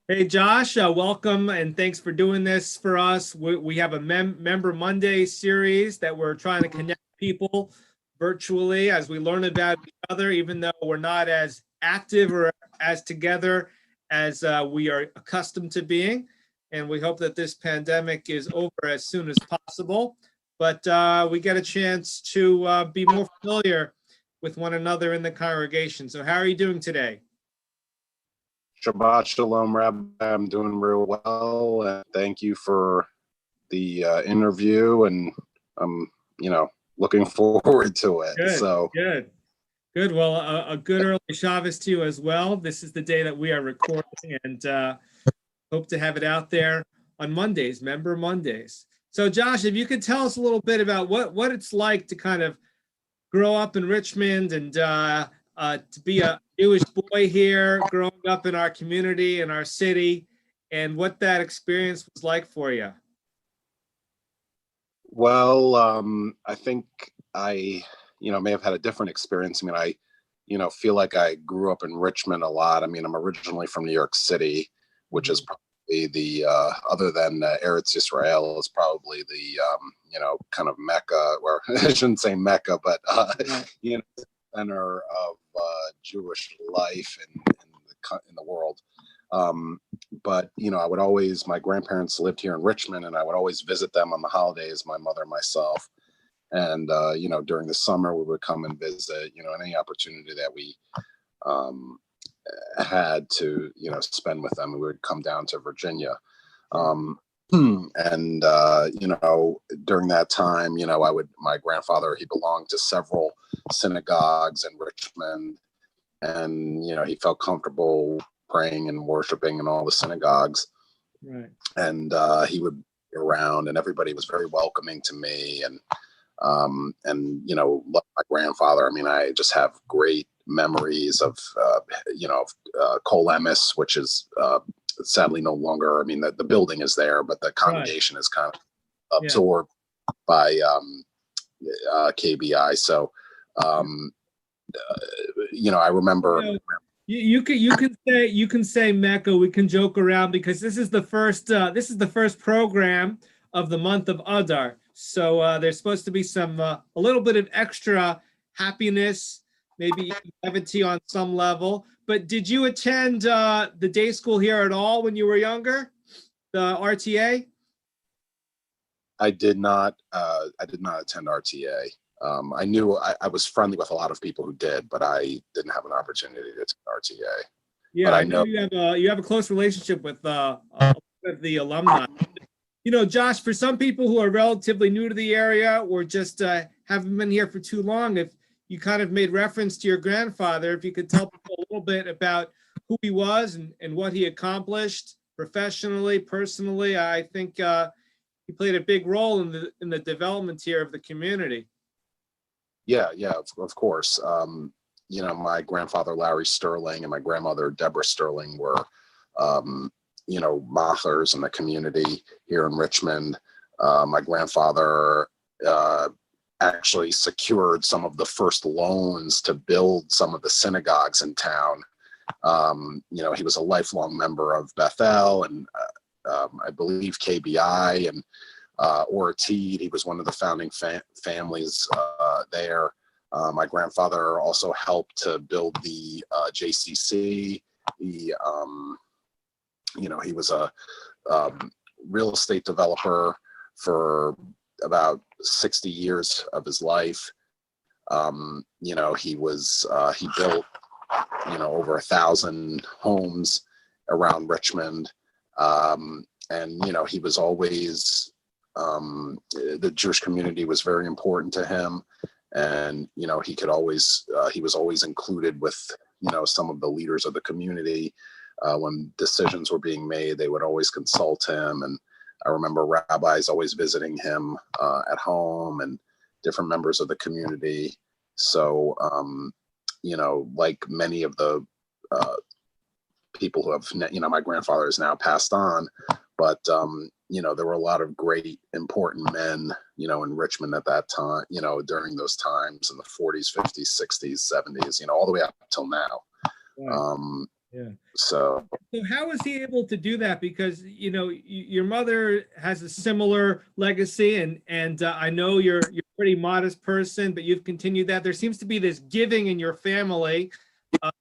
Hey Josh, welcome and thanks for doing this for us. We have a Member Monday series that we're trying to connect people virtually as we learn about each other, even though we're not as active or as together as we are accustomed to being. And we hope that this pandemic is over as soon as possible. But we get a chance to be more familiar with one another in the congregation. So, how are you doing today? Shabbat Shalom, Rabbi. I'm doing real well, and thank you for the interview. And I'm, looking forward to it. Good, So, good. Good. Well, a good early Shabbos to you as well. This is the day that we are recording and hope to have it out there on Mondays, Member Mondays. So, Josh, if you could tell us a little bit about what it's like to kind of grow up in Richmond and to be a Jewish boy here, growing up in our community and our city, and what that experience was like for you. well, I think I, may have had a different experience. I mean, feel like I grew up in Richmond a lot. I mean, I'm originally from New York City, which is probably the, other than Eretz Israel, is probably the, kind of Mecca, or I shouldn't say Mecca, but, Right. center of Jewish life in the world. But I would always, my grandparents lived here in Richmond, and I would always visit them on the holidays, my mother and myself. And during the summer we would come and visit, any opportunity that we um, had to spend with them. We would come down to Virginia. Um, and during that time, my grandfather, he belonged to several synagogues in Richmond, and he felt comfortable praying and worshiping in all the synagogues. Right. And he would be around, and everybody was very welcoming to me. And like my grandfather, I mean, I just have great memories of Cole Emis, which is sadly no longer. I mean, the building is there, but the congregation is kind of absorbed by KBI. So I remember. You can say Mecca. We can joke around because this is the first program of the month of Adar. So there's supposed to be some a little bit of extra happiness, maybe levity on some level. But did you attend the day school here at all when you were younger? The RTA? I did not. I did not attend RTA. I knew I was friendly with a lot of people who did, but I didn't have an opportunity to attend RTA. Yeah, But I I know know. you have a close relationship with the alumni. Josh, for some people who are relatively new to the area or just haven't been here for too long, if you kind of made reference to your grandfather, if you could tell people a little bit about who he was and what he accomplished professionally, personally, I think he played a big role in the development here of the community. Yeah, of course. My grandfather Larry Sterling and my grandmother Deborah Sterling were, machers in the community here in Richmond. My grandfather actually secured some of the first loans to build some of the synagogues in town. He was a lifelong member of Bethel and I believe KBI and Orteed. He was one of the founding families there. My grandfather also helped to build the JCC. He was a real estate developer for about 60 years of his life. He built, over 1,000 homes around Richmond. And he was always, the Jewish community was very important to him. And, he was always included with, some of the leaders of the community. When decisions were being made, they would always consult him. And I remember rabbis always visiting him at home and different members of the community. So, like many of the people who have, my grandfather is now passed on, but, there were a lot of great, important men, in Richmond at that time, during those times in the 40s, 50s, 60s, 70s, all the way up till now. Right. Um, Yeah. So So how was he able to do that? Because your mother has a similar legacy, and I know you're a pretty modest person, but you've continued that. There seems to be this giving in your family,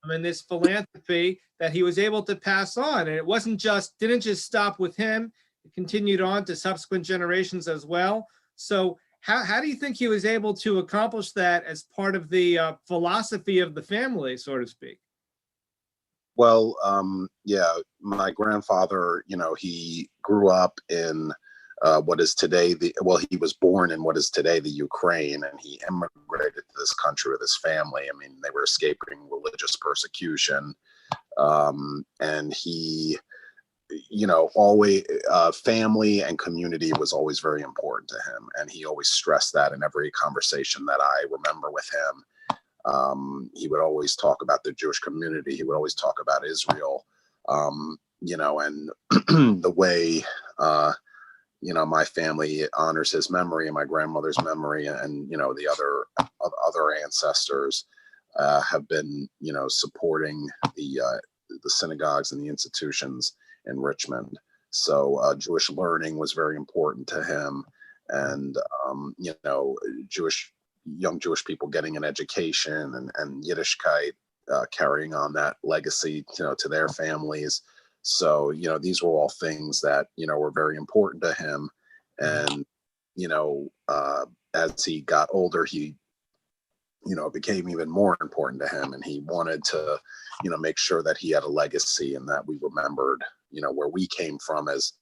and this philanthropy that he was able to pass on, and it didn't just stop with him. It continued on to subsequent generations as well. So how do you think he was able to accomplish that as part of the philosophy of the family, so to speak? well, yeah, my grandfather, he grew up in what is today he was born in what is today the Ukraine, and he immigrated to this country with his family. I mean, they were escaping religious persecution. And he, always family and community was always very important to him. And he always stressed that in every conversation that I remember with him. He would always talk about the Jewish community. He would always talk about Israel, and the way, my family honors his memory and my grandmother's memory, and the other ancestors have been, supporting the synagogues and the institutions in Richmond. So Jewish learning was very important to him, and Jewish young Jewish people getting an education, and Yiddishkeit, carrying on that legacy, to their families. So, these were all things that, were very important to him. And, as he got older, he, it became even more important to him. And he wanted to, make sure that he had a legacy and that we remembered, where we came from as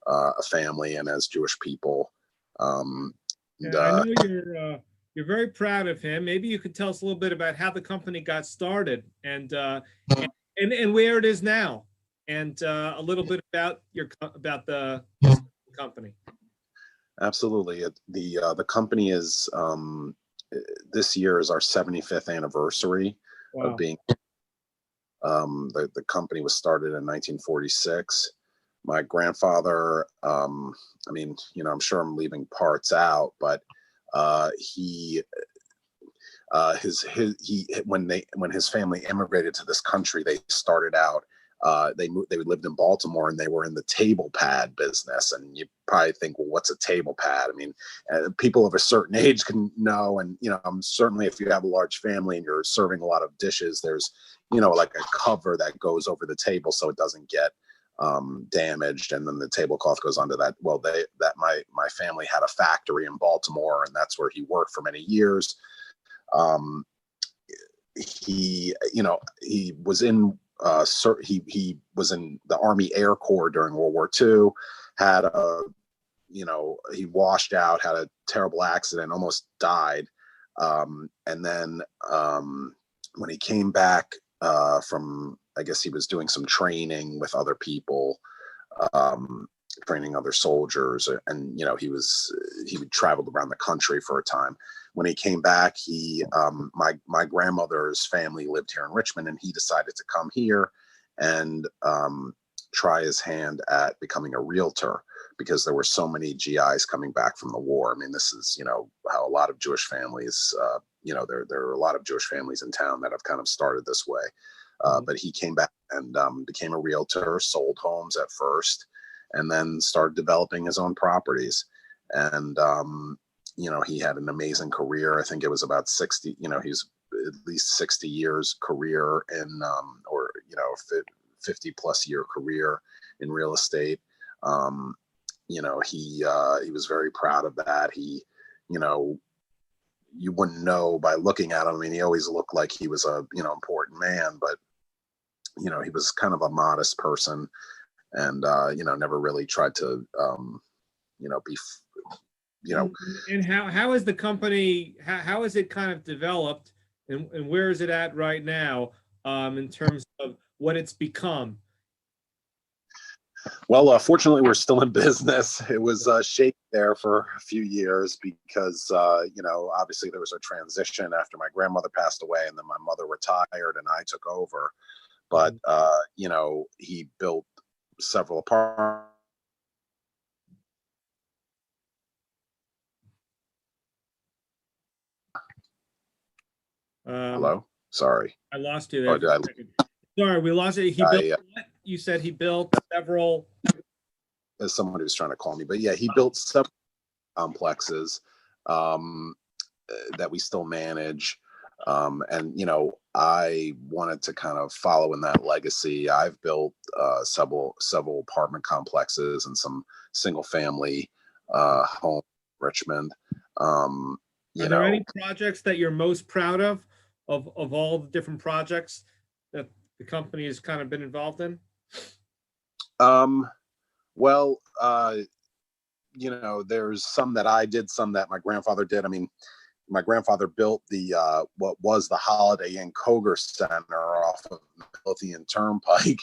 a family and as Jewish people. Yeah, I know you're very proud of him. Maybe you could tell us a little bit about how the company got started, and where it is now, and a little bit about about the company. Absolutely. The company is, this year is our 75th anniversary of Wow. being. The company was started in 1946. My grandfather, I mean, I'm sure I'm leaving parts out, but he when his family immigrated to this country, they started out, they lived in Baltimore, and they were in the table pad business. And you probably think, well, what's a table pad? I mean, people of a certain age can know. And certainly if you have a large family and you're serving a lot of dishes, there's like a cover that goes over the table so it doesn't get damaged, and then the tablecloth goes onto that. Well, my family had a factory in Baltimore, and that's where he worked for many years. He was in he was in the Army Air Corps during World War II. Had he washed out, had a terrible accident, almost died. And then when he came back from, I guess he was doing some training with other people, training other soldiers, and he traveled around the country for a time. When he came back, my grandmother's family lived here in Richmond, and he decided to come here and try his hand at becoming a realtor, because there were so many GIs coming back from the war. I mean, this is how a lot of Jewish families, there are a lot of Jewish families in town that have kind of started this way. But he came back and became a realtor, sold homes at first, and then started developing his own properties. And he had an amazing career. I think it was about 60, he's at least 60 years career in, 50 plus year career in real estate. He was very proud of that. He, you wouldn't know by looking at him. I mean, he always looked like he was a, important man, but, he was kind of a modest person, and, never really tried to, be, And how is the company? How is it kind of developed, and where is it at right now, in terms of what it's become? Well, fortunately, we're still in business. It was shaky there for a few years because, obviously there was a transition after my grandmother passed away, and then my mother retired and I took over. But, he built several apartments. Um, Hello? Sorry. I lost you there Oh, for a second. Sorry, we lost it. He built I, what? You said he built several. as someone who's trying to call me, but yeah, he built several complexes um, that we still manage. And I wanted to kind of follow in that legacy. I've built several apartment complexes and some single family home in Richmond. Um, Are you there know, any projects that you're most proud of all the different projects that the company has kind of been involved in? um, well, there's some that I did, some that my grandfather did. I mean, my grandfather built the what was the Holiday Inn Coger Center off of Midlothian Turnpike,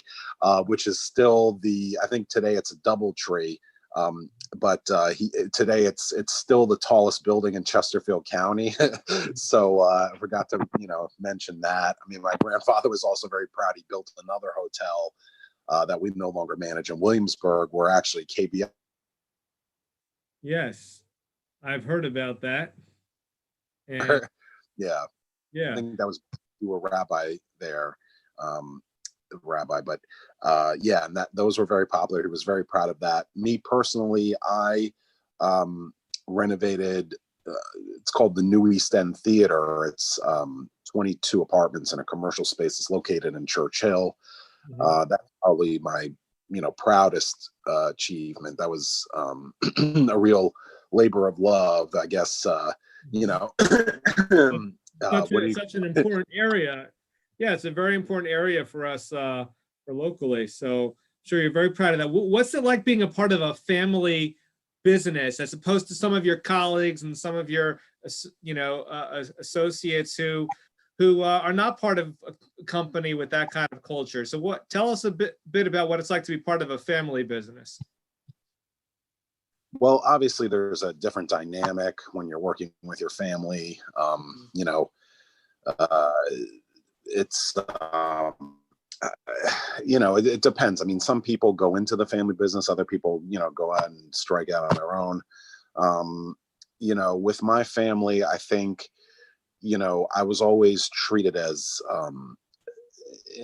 which is still I think today it's a double tree. But today it's still the tallest building in Chesterfield County. So I forgot to mention that. I mean, my grandfather was also very proud. He built another hotel that we no longer manage in Williamsburg, where actually KBI. Yes, I've heard about that. And Yeah, I yeah, think that was you were rabbi there, um, rabbi. But yeah, and those were very popular. He was very proud of that. Me personally, I renovated. It's called the New East End Theater. It's 22 apartments in a commercial space. It's located in Church Hill. mhm. That's probably my proudest achievement. That was a real labor of love, I guess. You know, what do you? Such an important area. Yeah, it's a very important area for us for locally. So sure, you're very proud of that. What's it like being a part of a family business as opposed to some of your colleagues and some of your associates who are not part of a company with that kind of culture? So tell us a bit about what it's like to be part of a family business. Well, obviously, there's a different dynamic when you're working with your family. Uh, it's it depends. I mean, some people go into the family business, other people go out and strike out on their own. With my family, I think I was always treated as an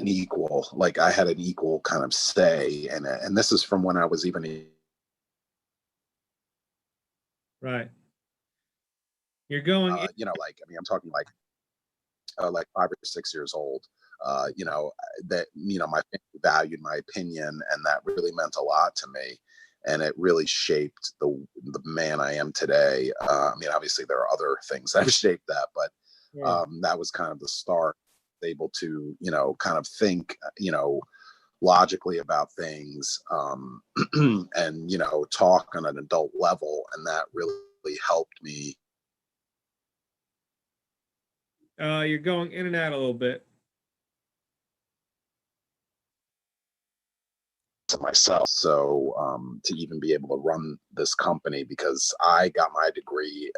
equal. Like I had an equal kind of say, and this is from when I was even Right. You're going in, like, I mean, I'm talking like 5 or 6 years old. That my family valued my opinion, and that really meant a lot to me, and it really shaped the man I am today. I mean, obviously there are other things that have shaped that, but sure. that was kind of the start. Able to kind of think logically about things, and talk on an adult level, and that really helped me You're going in and out a little bit. to myself. So to even be able to run this company, because I got my degree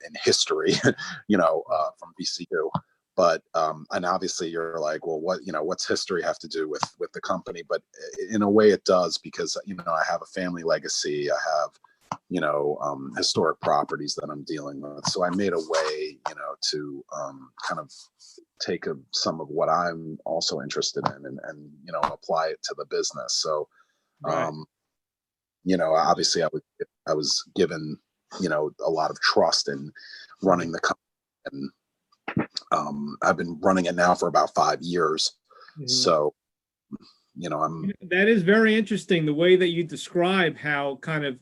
in history, from VCU. But and obviously you're like, well, what's history have to do with the company? But in a way it does, because I have a family legacy. I have historic properties that I'm dealing with. So I made a way, to kind of take some of what I'm also interested in, and apply it to the business. So Right. obviously I was given a lot of trust in running the company, and I've been running it now for about 5 years. Mhm. So I'm That is very interesting, the way that you describe how kind of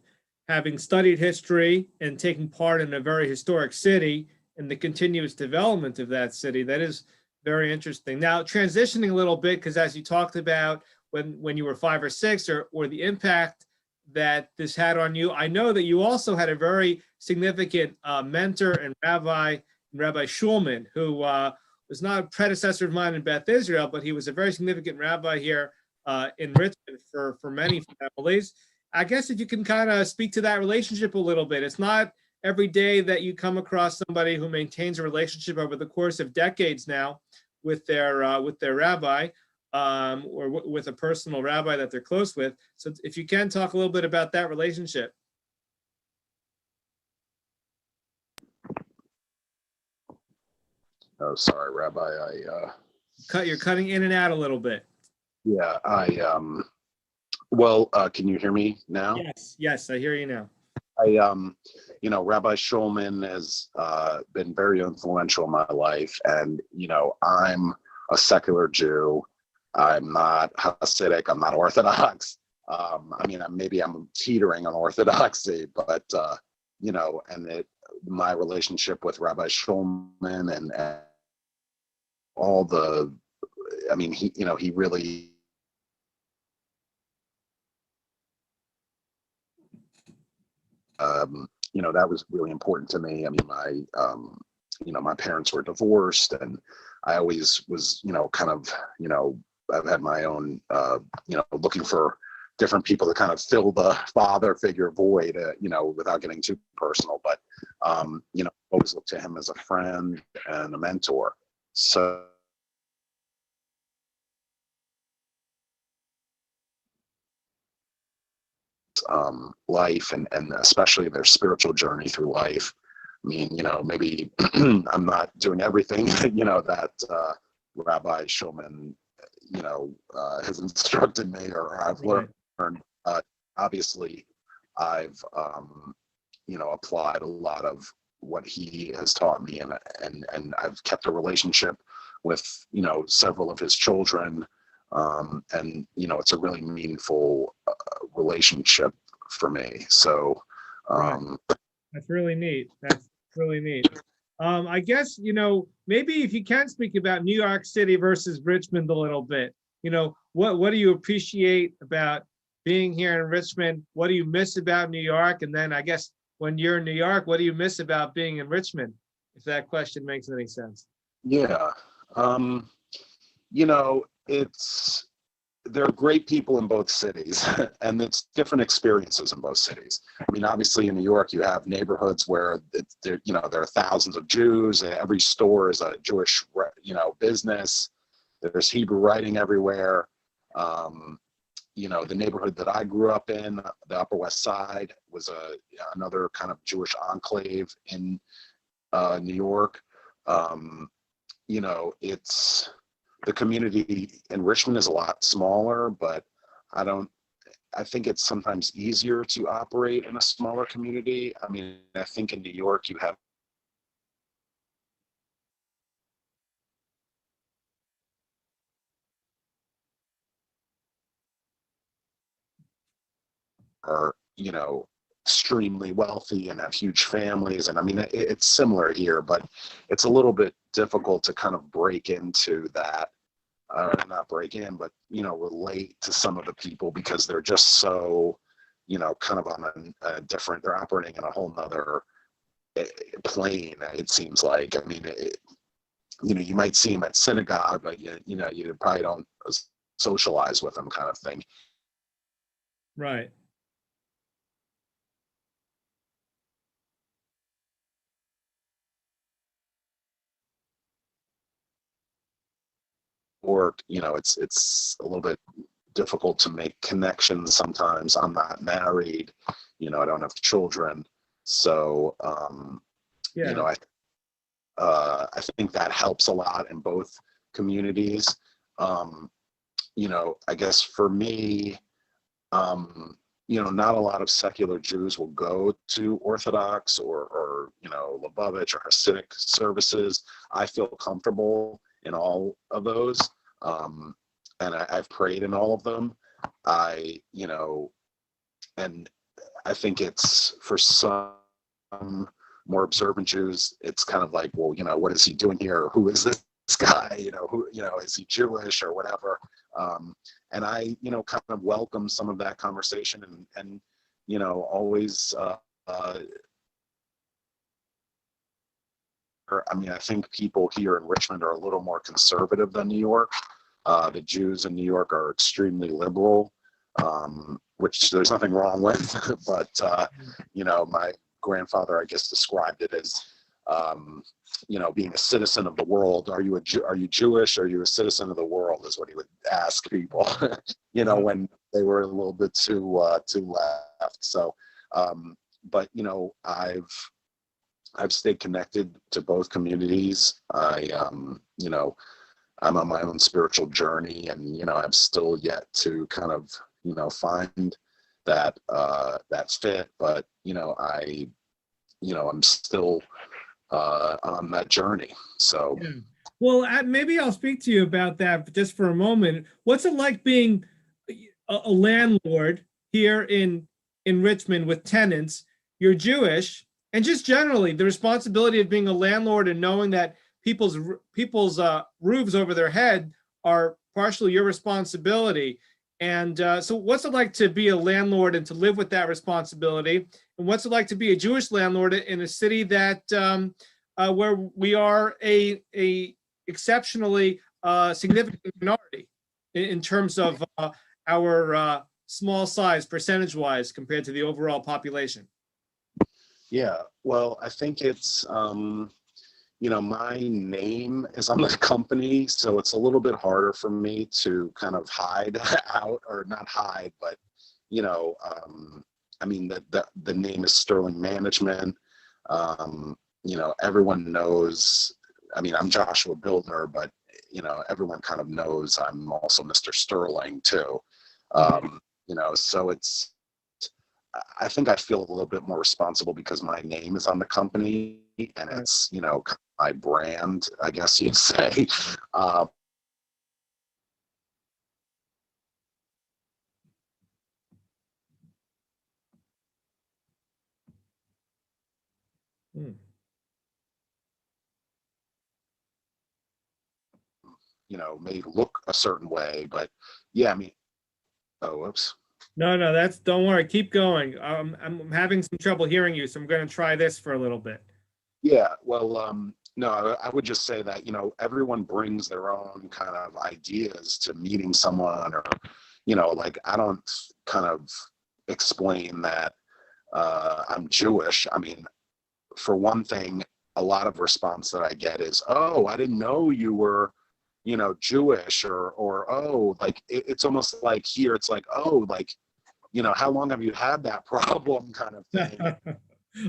having studied history and taking part in a very historic city and the continuous development of that city. That is very interesting. Now, transitioning a little bit, because as you talked about when you were 5 or 6, or the impact that this had on you, I know that you also had a very significant mentor and Rabbi Schulman, who was not a predecessor of mine in Beth Israel, but he was a very significant rabbi here in Richmond for many families. I guess if you can kind of speak to that relationship a little bit. It's not every day that you come across somebody who maintains a relationship over the course of decades now with their rabbi, or with a personal rabbi that they're close with. So if you can talk a little bit about that relationship. oh, sorry, Rabbi, I You're cutting in and out a little bit. Yeah, can you hear me now? Yes, I hear you now. Rabbi Shulman has been very influential in my life, and I'm a secular Jew. I'm not Hasidic. I'm not Orthodox. Maybe I'm teetering on Orthodoxy, but my relationship with Rabbi Shulman and all the, he really. That was really important to me. I mean, my parents were divorced, and I always was, I've had my own, looking for different people to kind of fill the father figure void, without getting too personal, but, always looked to him as a friend and a mentor. So, life and especially their spiritual journey through life. I mean, maybe I'm not doing everything, that Rabbi Shulman, has instructed me or I've learned. Obviously, I've, applied a lot of what he has taught me, and I've kept a relationship with, several of his children. And, it's a really meaningful relationship for me. So, that's really neat. That's really neat. I guess, maybe if you can speak about New York City versus Richmond a little bit, what do you appreciate about being here in Richmond? What do you miss about New York? And then I guess when you're in New York, what do you miss about being in Richmond? If that question makes any sense. Yeah. There are great people in both cities, and it's different experiences in both cities. I mean, obviously in New York, you have neighborhoods where there are thousands of Jews, and every store is a Jewish, business. There's Hebrew writing everywhere. The neighborhood that I grew up in, the Upper West Side, was another kind of Jewish enclave in New York. It's the community in Richmond is a lot smaller, but I think it's sometimes easier to operate in a smaller community. I mean, I think in New York you have are, extremely wealthy and have huge families. And I mean, it's similar here, but it's a little bit difficult to kind of break into that, not break in, but, relate to some of the people because they're just so, kind of on a different, they're operating in a whole nother plane, it seems like. I mean, you might see them at synagogue, but you probably don't socialize with them, kind of thing. Right. Or, it's a little bit difficult to make connections sometimes. I'm not married, I don't have children. So, I think that helps a lot in both communities. I guess for me, not a lot of secular Jews will go to Orthodox or Lubavitch or Hasidic services. I feel comfortable in all of those. And I've prayed in all of them. And I think it's for some more observant Jews, it's kind of like, well, what is he doing here? Who is this guy? Is he Jewish or whatever? And I, kind of welcome some of that conversation and always, I think people here in Richmond are a little more conservative than New York. The Jews in New York are extremely liberal, which there's nothing wrong with, but, my grandfather, I guess, described it as, being a citizen of the world. Are you Jewish? Are you a citizen of the world? Is what he would ask people, when they were a little bit too left. So, but I've stayed connected to both communities. I, I'm on my own spiritual journey, and I'm still yet to kind of find that that fit. But I'm still on that journey. So Yeah. Well, maybe I'll speak to you about that just for a moment. What's it like being a landlord here in Richmond with tenants? You're Jewish, and just generally the responsibility of being a landlord and knowing that people's roofs over their head are partially your responsibility. And so, what's it like to be a landlord and to live with that responsibility? And what's it like to be a Jewish landlord in a city that where we are a exceptionally significant minority in terms of our small size percentage wise compared to the overall population? yeah, well, I think it's my name is on the company, so it's a little bit harder for me to kind of hide out, or not hide, but I mean, the name is Sterling Management. Everyone knows. I mean, I'm Joshua Bilder, but everyone kind of knows I'm also Mr. Sterling too. So I think I feel a little bit more responsible because my name is on the company, and it's my brand, I guess you'd say. Hmm. May look a certain way, but yeah, I mean, oh, whoops. No, no, don't worry. Keep going. I'm having some trouble hearing you, so I'm going to try this for a little bit. Yeah, well, no, I would just say that, everyone brings their own kind of ideas to meeting someone, or, like, I don't kind of explain that I'm Jewish. I mean, for one thing, a lot of response that I get is, "Oh, I didn't know you were, Jewish," or "Oh," like it's almost like here, it's like, "Oh, like, how long have you had that problem?" kind of thing.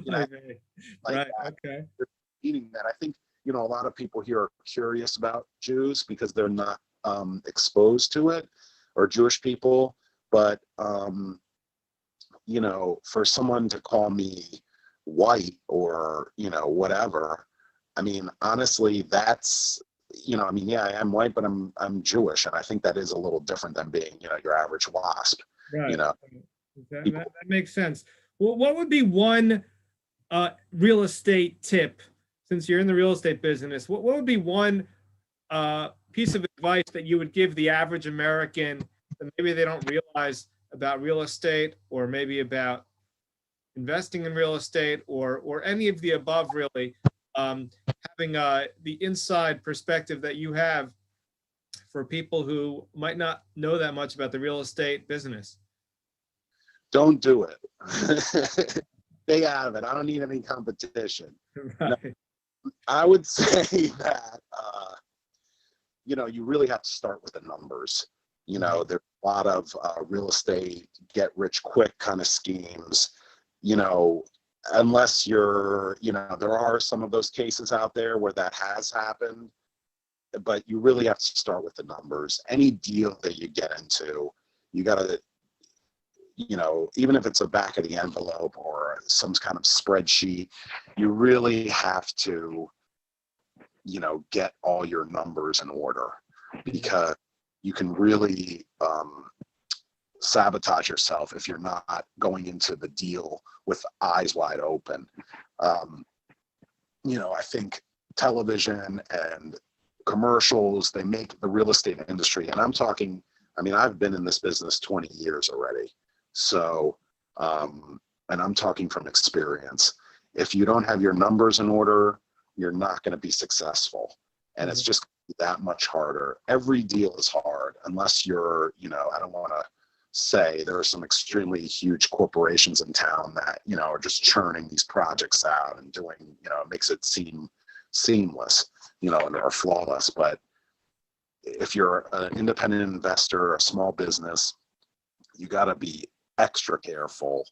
Okay. Like Right. that. Okay. Meaning that I think, a lot of people here are curious about Jews because they're not exposed to it, or Jewish people. But for someone to call me white, or whatever, I mean, honestly, that's I mean, yeah, I am white, but I'm Jewish, and I think that is a little different than being your average WASP. Right. you know People, That makes sense. Well, what would be one real estate tip, since you're in the real estate business? What would be one piece of advice that you would give the average American that maybe they don't realize about real estate, or maybe about investing in real estate, or any of the above, really, having the inside perspective that you have for people who might not know that much about the real estate business? don't do it. Stay out of it. I don't need any competition. No, Right. I would say that you really have to start with the numbers. There's a lot of real estate get rich quick kind of schemes. Unless you're, there are some of those cases out there where that has happened, but you really have to start with the numbers. Any deal that you get into, you got to, even if it's a back of the envelope or some kind of spreadsheet, you really have to, get all your numbers in order, because you can really sabotage yourself if you're not going into the deal with eyes wide open. I think television and commercials, they make the real estate industry, and I mean, I've been in this business 20 years already. So, and I'm talking from experience. If you don't have your numbers in order, you're not going to be successful. And it's just that much harder. Every deal is hard unless you're, I don't want to say there are some extremely huge corporations in town that, are just churning these projects out and doing, it makes it seem seamless, and or flawless. But if you're an independent investor, a small business, you got to be extra careful.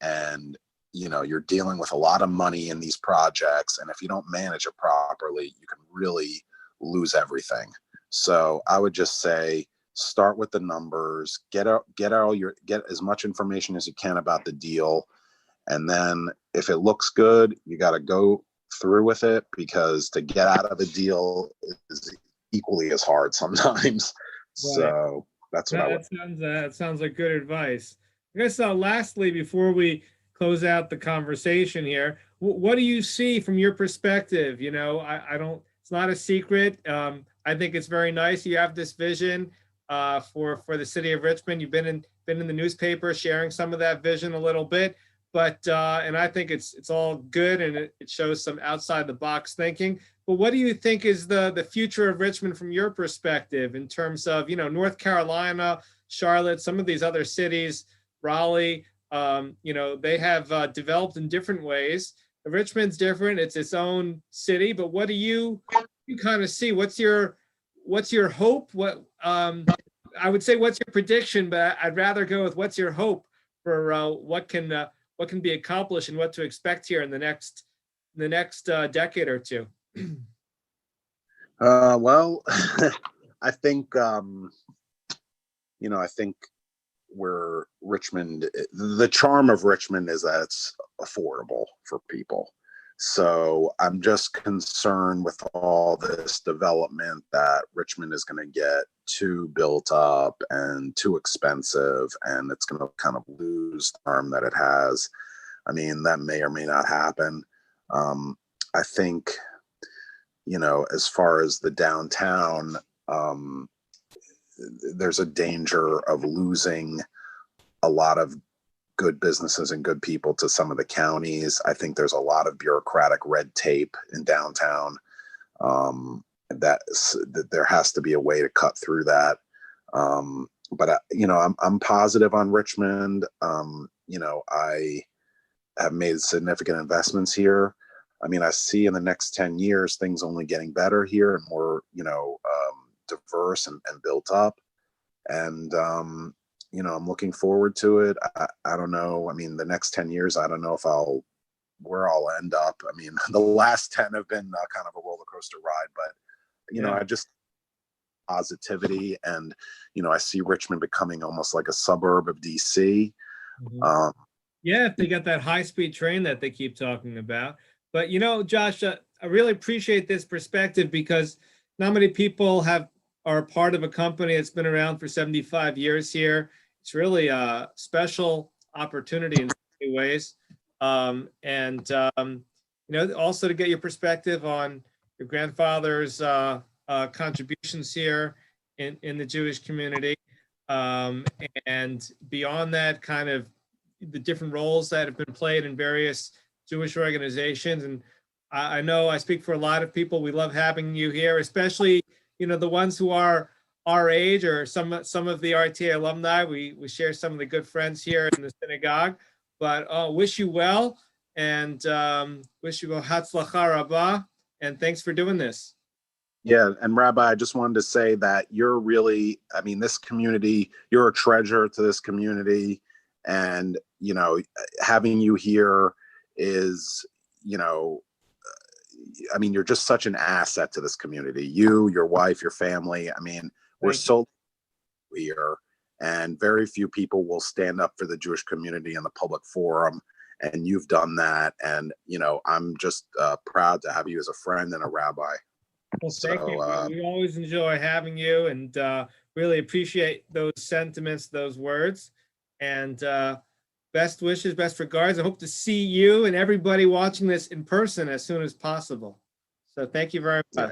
And you're dealing with a lot of money in these projects, and if you don't manage it properly, you can really lose everything. So I would just say, start with the numbers, get as much information as you can about the deal. And then if it looks good, you got to go through with it, because to get out of a deal is equally as hard sometimes. Right. So that's what I would. That sounds like good advice. I guess lastly, before we close out the conversation here, what do you see from your perspective? You know, I don't. It's not a secret. I think it's very nice. You have this vision for the city of Richmond. You've been in the newspaper sharing some of that vision a little bit, but and I think it's all good, and it shows some outside the box thinking. But what do you think is the future of Richmond from your perspective, in terms of, you know, North Carolina, Charlotte, some of these other cities, Raleigh, you know, they have developed in different ways. Richmond's different; it's its own city. But what do you kind of see? What's your hope? What I would say, what's your prediction? But I'd rather go with what's your hope for what can be accomplished and what to expect here in the next decade or two. Well, I think I think where Richmond, the charm of Richmond is that it's affordable for people. So I'm just concerned with all this development that Richmond is going to get too built up and too expensive, and it's going to kind of lose the charm that it has. I mean, that may or may not happen. I think, as far as the downtown, there's a danger of losing a lot of good businesses and good people to some of the counties. I think there's a lot of bureaucratic red tape in downtown. That there has to be a way to cut through that. But I'm positive on Richmond. I have made significant investments here. I mean, I see in the next 10 years, things only getting better here and more, diverse and built up. And, I'm looking forward to it. I don't know. I mean, the next 10 years, I don't know where I'll end up. I mean, the last 10 have been kind of a roller coaster ride, but, I just positivity, and, I see Richmond becoming almost like a suburb of DC. Mm-hmm. Yeah, if they got that high-speed train that they keep talking about. But, Josh, I really appreciate this perspective, because not many people are part of a company that's been around for 75 years here. It's really a special opportunity in many ways. Also to get your perspective on your grandfather's contributions here in the Jewish community. And beyond that, kind of the different roles that have been played in various Jewish organizations. And I know I speak for a lot of people. We love having you here, especially, the ones who are our age, or some of the RTA alumni. We share some of the good friends here in the synagogue. But wish you well, and wish you a hatzlacha rabbah, and thanks for doing this. Yeah, and Rabbi, I just wanted to say that you're really, I mean, this community, you're a treasure to this community. And, having you here is, I mean, you're just such an asset to this community. You, your wife, your family. I mean, we're so here, and very few people will stand up for the Jewish community in the public forum. And you've done that. And, I'm just proud to have you as a friend and a rabbi. Well, thank you. We always enjoy having you, and really appreciate those sentiments, those words. And best wishes, best regards. I hope to see you and everybody watching this in person as soon as possible. So thank you very much.